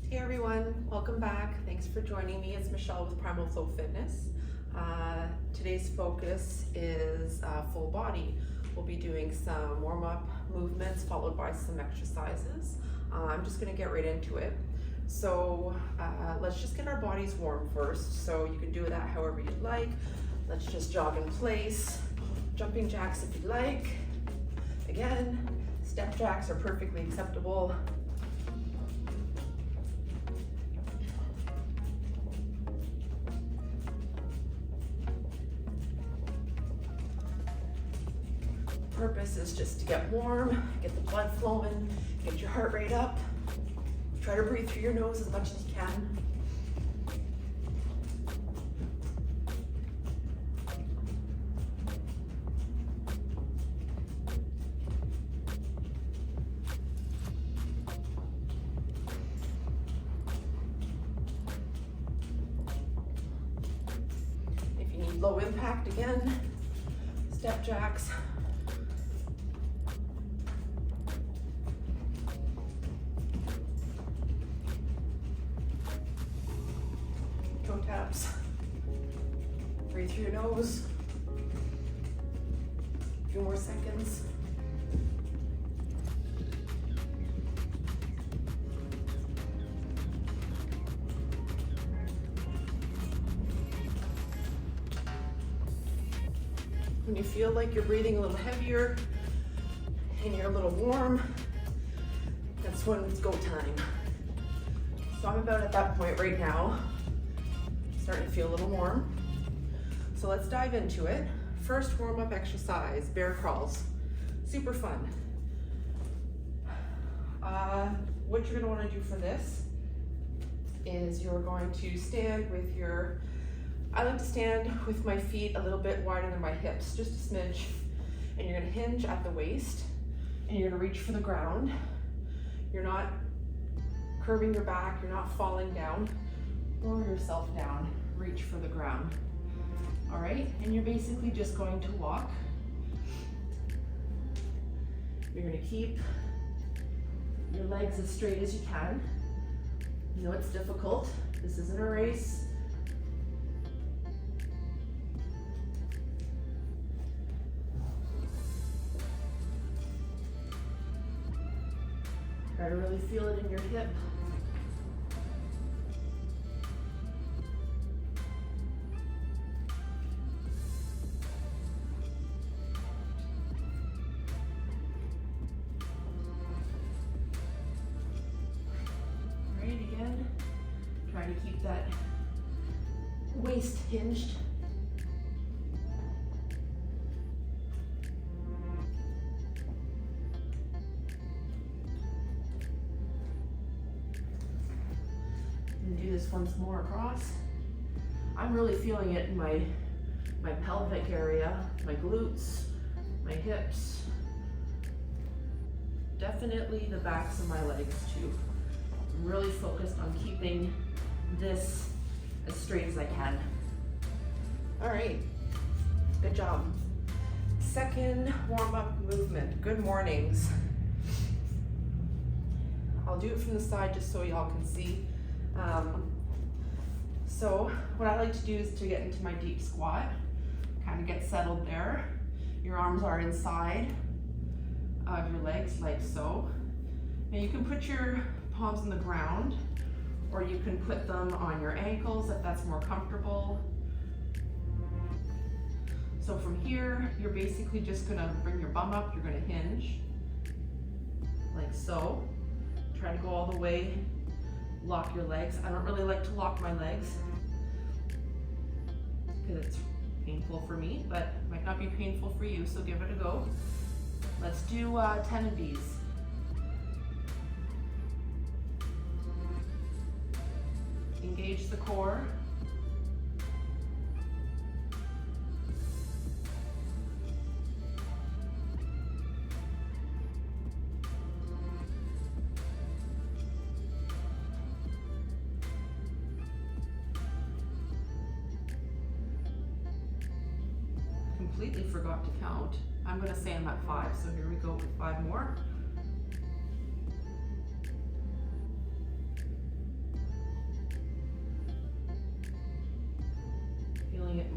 Hey everyone, welcome back. Thanks for joining me. It's Michelle with Primal Flow Fitness. Today's focus is full body. We'll be doing some warm-up movements followed by some exercises. I'm just going to get right into it. So let's just get our bodies warm first. So you can do that however you'd like. Let's just jog in place. Jumping jacks if you'd like. Again, step jacks are perfectly acceptable. Purpose is just to get warm, get the blood flowing, get your heart rate up. Try to breathe through your nose as much as you can. If you need low impact, again, step jacks. Toe taps. Breathe through your nose. A few more seconds. When you feel like you're breathing a little heavier and you're a little warm, that's when it's go time. So I'm about at that point right now. Starting to feel a little warm. So let's dive into it. First warm-up exercise, bear crawls. Super fun. What you're gonna wanna do for this is you're going to stand with your, I like to stand with my feet a little bit wider than my hips, just a smidge. And you're gonna hinge at the waist and you're gonna reach for the ground. You're not curving your back, you're not falling down. Lower yourself down, reach for the ground. All right, and you're basically just going to walk. You're gonna keep your legs as straight as you can. You know it's difficult. This isn't a race. Try to really feel it in your hip. Try to keep that waist hinged. And do this once more across. I'm really feeling it in my pelvic area, my glutes, my hips. Definitely the backs of my legs too. I'm really focused on keeping this as straight as I can. All right, good job. Second warm-up movement, good mornings. I'll do it from the side just so y'all can see. So what I like to do is to get into my deep squat, kind of get settled there. Your arms are inside of your legs like so. And you can put your palms on the ground, or you can put them on your ankles if that's more comfortable. So from here, you're basically just gonna bring your bum up, you're gonna hinge, like so. Try to go all the way, lock your legs. I don't really like to lock my legs, because it's painful for me, but might not be painful for you, so give it a go. Let's do 10 of these. Engage the core. Completely forgot to count. I'm going to say I'm at 5, so here we go with 5 more.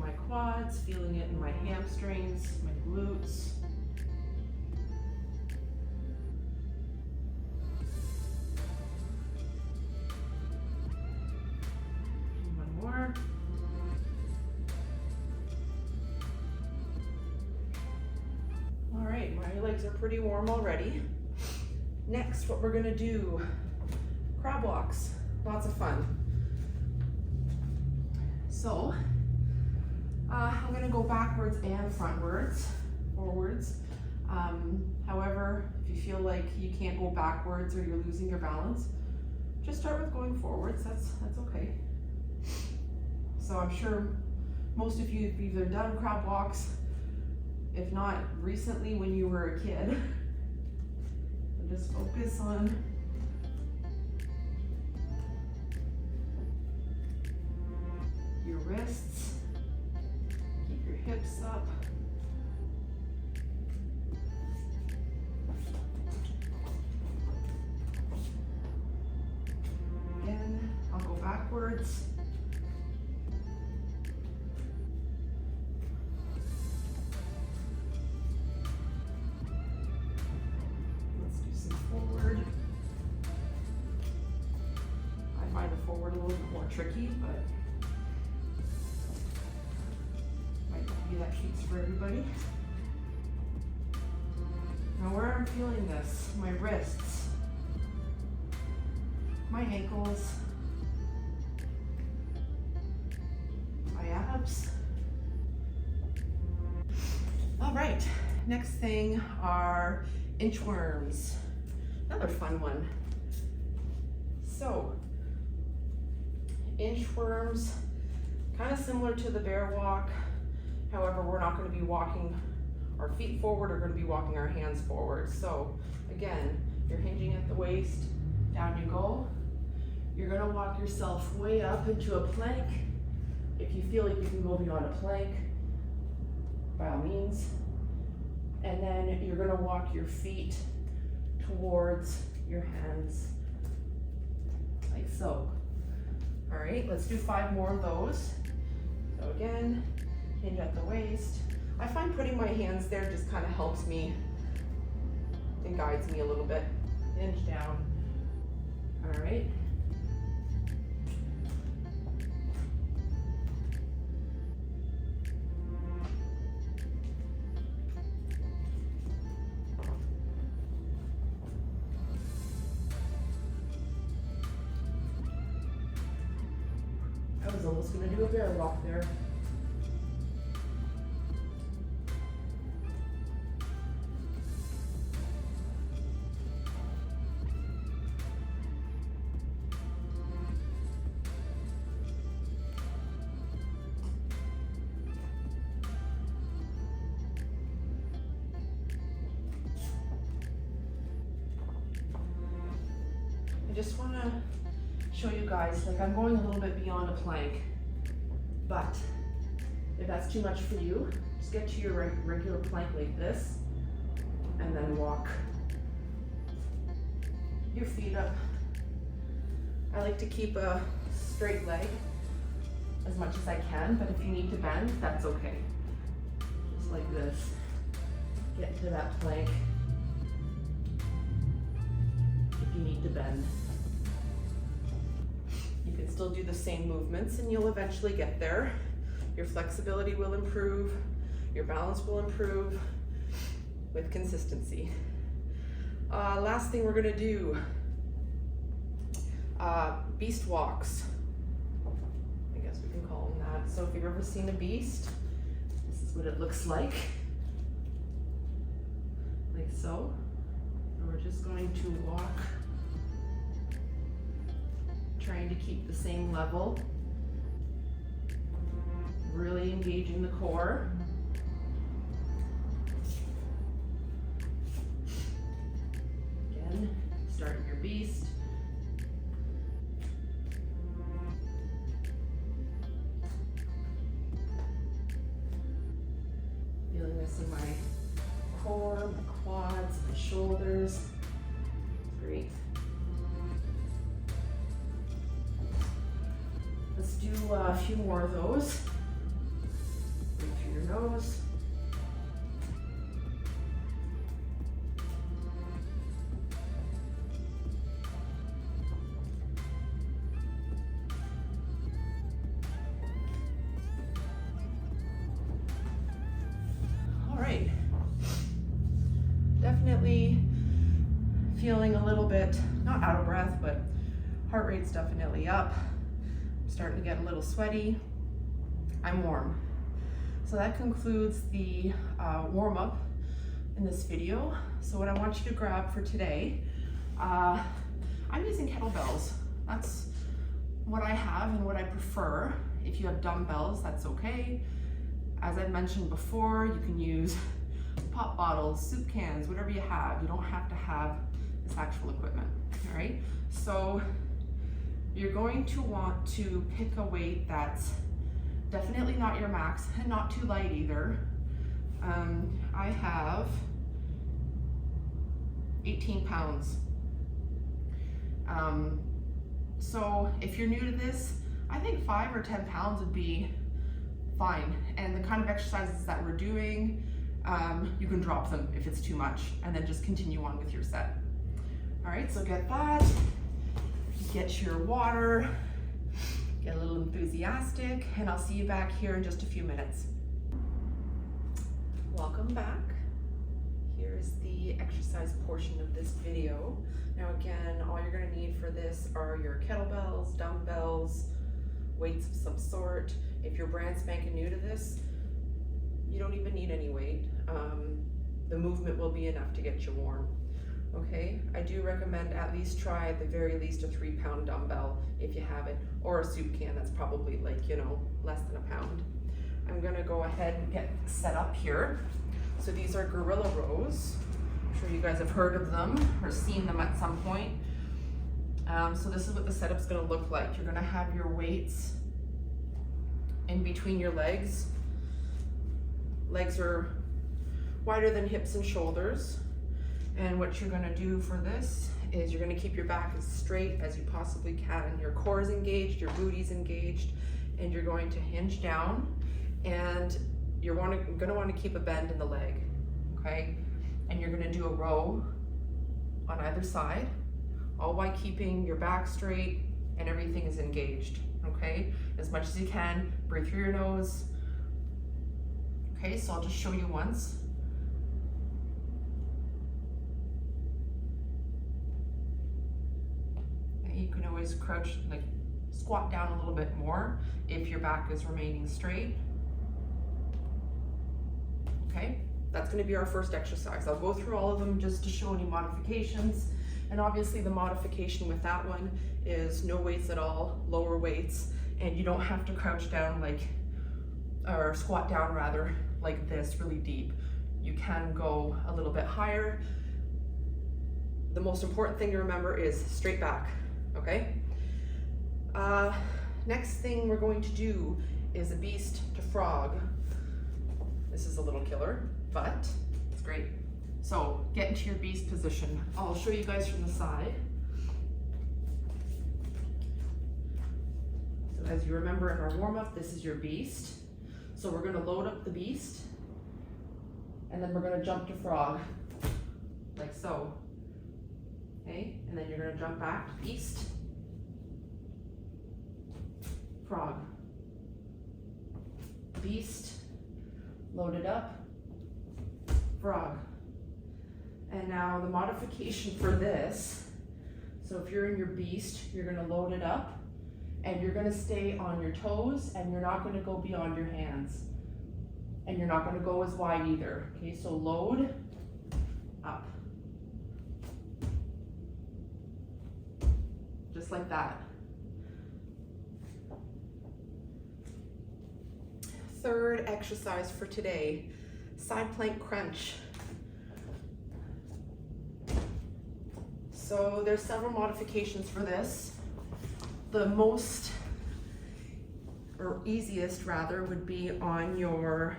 in my quads, feeling it in my hamstrings, my glutes. One more. All right, my legs are pretty warm already. Next, what we're gonna do, crab walks, lots of fun. So, I'm gonna go backwards and frontwards, forwards. However, if you feel like you can't go backwards or you're losing your balance, just start with going forwards, that's okay. So I'm sure most of you have either done crab walks, if not recently when you were a kid. Just focus on your wrists, keep your hips up. Again, I'll go backwards. Forward a little bit more tricky, but might not be that case for everybody. Now where I'm feeling this, my wrists, my ankles, my abs. All right, next thing are inchworms. Another fun one. So, inchworms, kind of similar to the bear walk. However, we're not going to be walking our feet forward, we're going to be walking our hands forward. So again, you're hinging at the waist, down you go. You're going to walk yourself way up into a plank. If you feel like you can go beyond a plank, by all means. And then you're going to walk your feet towards your hands, like so. All right, let's do 5 more of those. So again, hinge at the waist. I find putting my hands there just kind of helps me and guides me a little bit. Hinge down. All right. I was almost gonna do a bear walk there. I just wanna show you guys, like I'm going a little bit beyond a plank, but if that's too much for you, just get to your regular plank like this, and then walk your feet up. I like to keep a straight leg as much as I can, but if you need to bend, that's okay. Just like this, get to that plank if you need to bend. You can still do the same movements and you'll eventually get there. Your flexibility will improve, your balance will improve with consistency. Last thing we're gonna do, beast walks. I guess we can call them that. So if you've ever seen a beast, this is what it looks like so. And we're just going to walk, trying to keep the same level, really engaging the core. Again, start your beast. Feeling this in my core, my quads, my shoulders. Great. Let's do a few more of those. your nose. All right. Definitely feeling a little bit, not out of breath, but heart rate's definitely up. I'm starting to get a little sweaty. I'm warm. So that concludes the warm up in this video. So what I want you to grab for today, I'm using kettlebells. That's what I have and what I prefer. If you have dumbbells, that's okay. As I mentioned before, you can use pop bottles, soup cans, whatever you have. You don't have to have this actual equipment, all right? So you're going to want to pick a weight that's definitely not your max and not too light either. I have 18 pounds. So if you're new to this, I think 5 or 10 pounds would be fine. And the kind of exercises that we're doing, you can drop them if it's too much and then just continue on with your set. All right, so get that, get your water, get a little enthusiastic, and I'll see you back here in just a few minutes. Welcome back. Here's the exercise portion of this video. Now again, all you're gonna need for this are your kettlebells, dumbbells, weights of some sort. If you're brand spanking new to this, you don't even need any weight. The movement will be enough to get you warm. Okay, I do recommend at least try at the very least a 3-pound dumbbell if you have it, or a soup can that's probably like, you know, less than a pound. I'm gonna go ahead and get set up here. So these are gorilla rows. I'm sure you guys have heard of them or seen them at some point. So this is what the setup's gonna look like. You're gonna have your weights in between your legs. Legs are wider than hips and shoulders. And what you're gonna do for this is you're gonna keep your back as straight as you possibly can. Your core is engaged, your booty's engaged, and you're going to hinge down, and you're gonna wanna keep a bend in the leg, okay? And you're gonna do a row on either side, all while keeping your back straight and everything is engaged, okay? As much as you can, breathe through your nose. Okay, so I'll just show you once. You can always crouch, like squat down a little bit more if your back is remaining straight. Okay, that's gonna be our first exercise. I'll go through all of them just to show any modifications. And obviously the modification with that one is no weights at all, lower weights, and you don't have to crouch down like, or squat down rather, like this really deep. You can go a little bit higher. The most important thing to remember is straight back. Okay. Next thing we're going to do is a beast to frog. This is a little killer, but it's great. So get into your beast position. I'll show you guys from the side. So as you remember in our warm-up, this is your beast. So we're gonna load up the beast, and then we're gonna jump to frog, like so. Okay, and then you're gonna jump back to beast, frog, beast, load it up, frog. And now the modification for this, so if you're in your beast, you're gonna load it up and you're gonna stay on your toes and you're not gonna go beyond your hands. And you're not gonna go as wide either. Okay, so load, up. Just like that. Third exercise for today, side plank crunch. So there's several modifications for this. The most, or easiest rather, would be on your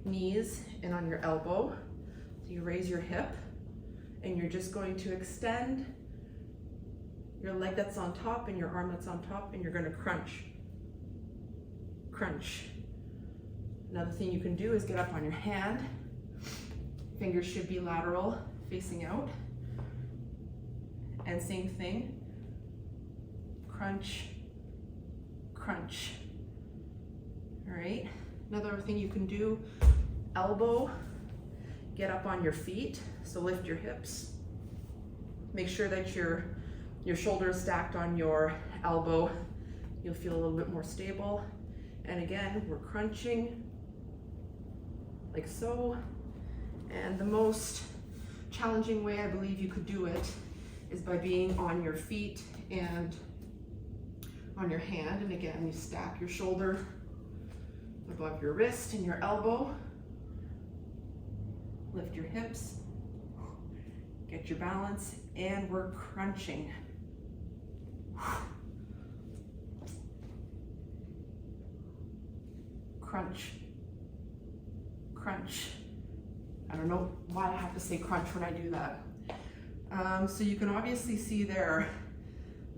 knees and on your elbow. So you raise your hip and you're just going to extend your leg that's on top and your arm that's on top, and you're gonna crunch. Crunch. Another thing you can do is get up on your hand. Fingers should be lateral, facing out. And same thing, crunch, crunch. All right, another thing you can do, elbow, get up on your feet. So lift your hips. Make sure that your shoulder is stacked on your elbow. You'll feel a little bit more stable. And again, we're crunching like so. And the most challenging way I believe you could do it is by being on your feet and on your hand. And again, you stack your shoulder above your wrist and your elbow. Lift your hips, get your balance, and we're crunching. Crunch, crunch. I don't know why I have to say crunch when I do that. So you can obviously see there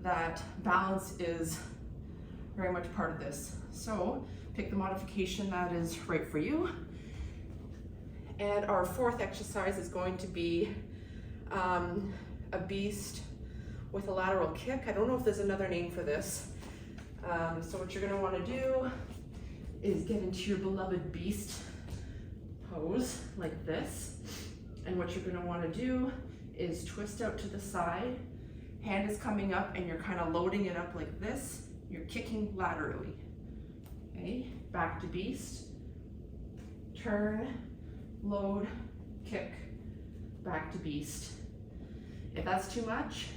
that balance is very much part of this. So pick the modification that is right for you. And our fourth exercise is going to be a beast with a lateral kick. I don't know if there's another name for this. So what you're gonna wanna do is get into your beloved beast pose like this. And what you're gonna wanna do is twist out to the side. Hand is coming up and you're kind of loading it up like this. You're kicking laterally. Okay, back to beast. Turn, load, kick, back to beast. If that's too much,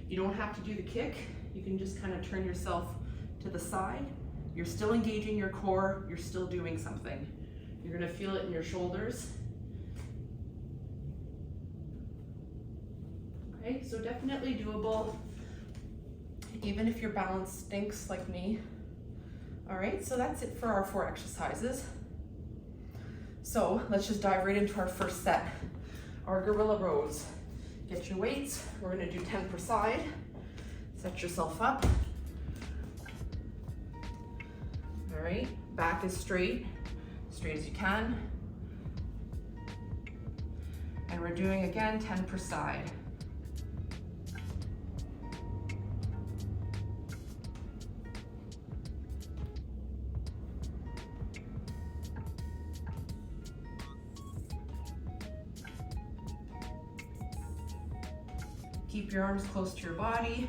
you don't have to do the kick. You can just kind of turn yourself to the side. You're still engaging your core, you're still doing something. You're gonna feel it in your shoulders. Okay, so definitely doable, even if your balance stinks like me. All right, so that's it for our 4 exercises. So let's just dive right into our first set, our gorilla rows. Get your weights, we're gonna do 10 per side. Set yourself up. All right, back is straight as you can. And we're doing again 10 per side. Keep your arms close to your body.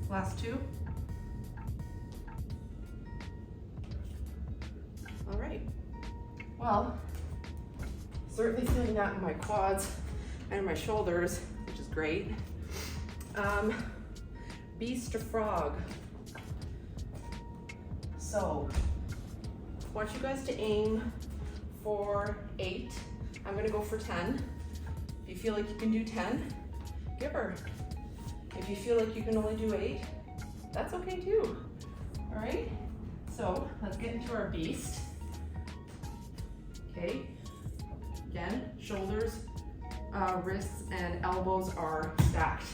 Last 2. All right. Well, certainly feeling that in my quads and my shoulders, which is great. Beast to frog. So, I want you guys to aim for 8. I'm gonna go for 10. If you feel like you can do 10, give her. If you feel like you can only do 8, that's okay too. All right, so let's get into our beast. Okay, again, shoulders, wrists, and elbows are stacked.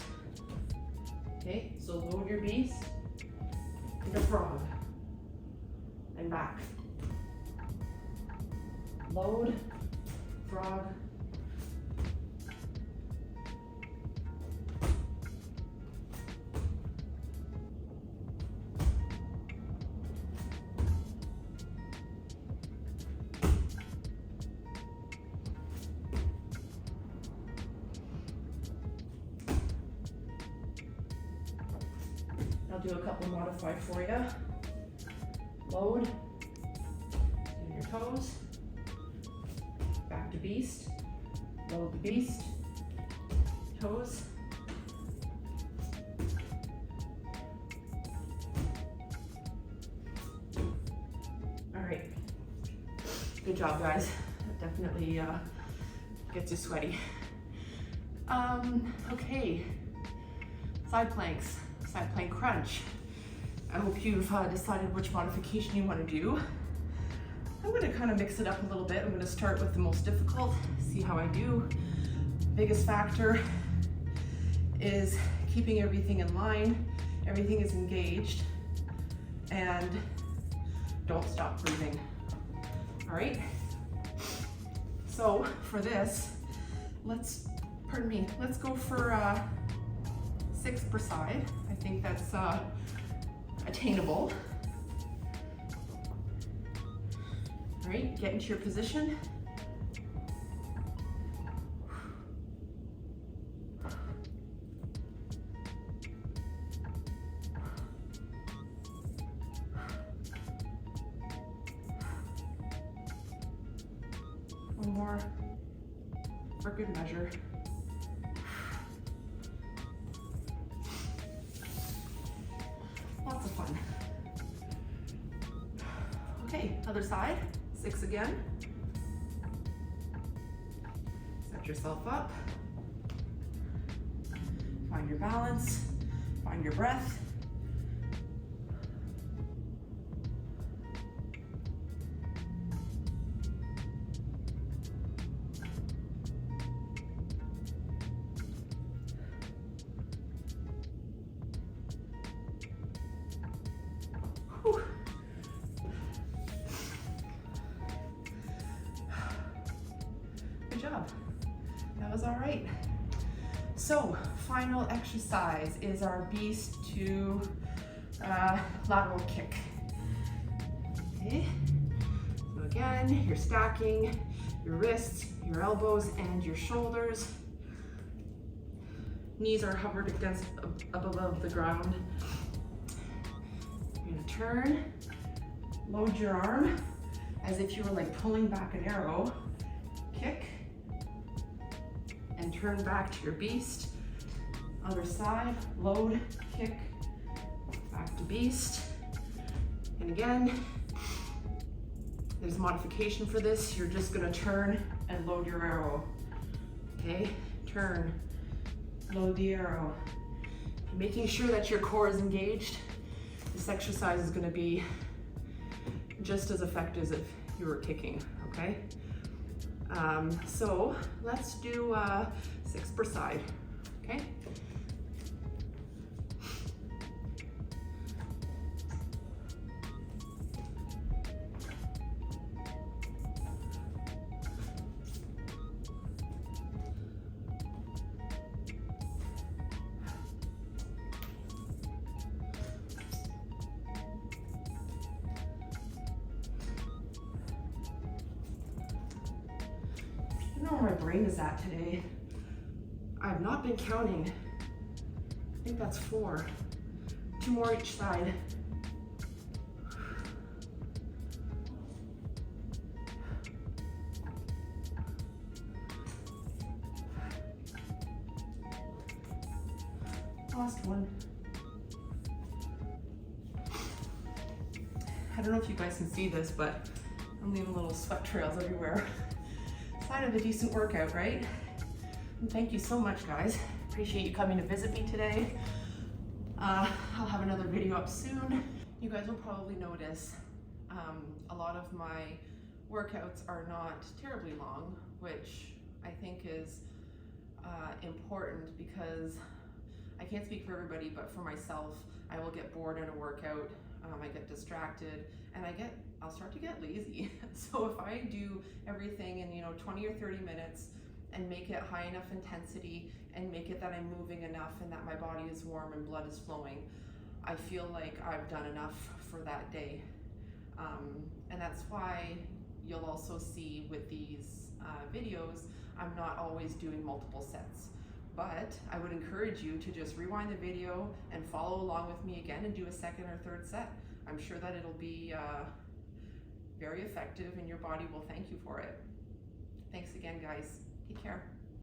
Okay, so load your beast into frog and back. Load, frog, I'll do a couple modified for you. Load, in your toes, back to beast, load the beast, toes. All right, good job guys. That definitely gets you sweaty. Okay, side planks. Side plank crunch. I hope you've decided which modification you want to do. I'm gonna kind of mix it up a little bit. I'm gonna start with the most difficult, see how I do. Biggest factor is keeping everything in line, everything is engaged, and don't stop breathing. All right? So for this, let's go for 6 per side. I think that's attainable. All right, get into your position. One more for good measure. Lots of fun. Okay, other side, 6 again. Set yourself up. Find your balance, find your breath. Whew. Good job. That was all right. So, final exercise is our beast to lateral kick. Okay. So again, you're stacking your wrists, your elbows, and your shoulders. Knees are hovered against up above the ground. You're gonna turn, load your arm as if you were like pulling back an arrow, kick, and turn back to your beast. Other side, load, kick, back to beast. And again, there's modification for this. You're just gonna turn and load your arrow. Okay, turn, load the arrow. Making sure that your core is engaged. This exercise is gonna be just as effective as if you were kicking, okay? So let's do 6 per side, okay? I don't know where my brain is at today. I have not been counting. I think that's 4. 2 more each side. Last one. I don't know if you guys can see this, but I'm leaving little sweat trails everywhere. Sign of a decent workout, right? And thank you so much, guys. Appreciate you coming to visit me today. I'll have another video up soon. You guys will probably notice a lot of my workouts are not terribly long, which I think is important because I can't speak for everybody, but for myself, I will get bored in a workout. I get distracted and I'll start to get lazy. So if I do everything in 20 or 30 minutes and make it high enough intensity and make it that I'm moving enough and that my body is warm and blood is flowing, I feel like I've done enough for that day. And that's why you'll also see with these videos, I'm not always doing multiple sets. But I would encourage you to just rewind the video and follow along with me again and do a second or third set. I'm sure that it'll be very effective and your body will thank you for it. Thanks again, guys. Take care.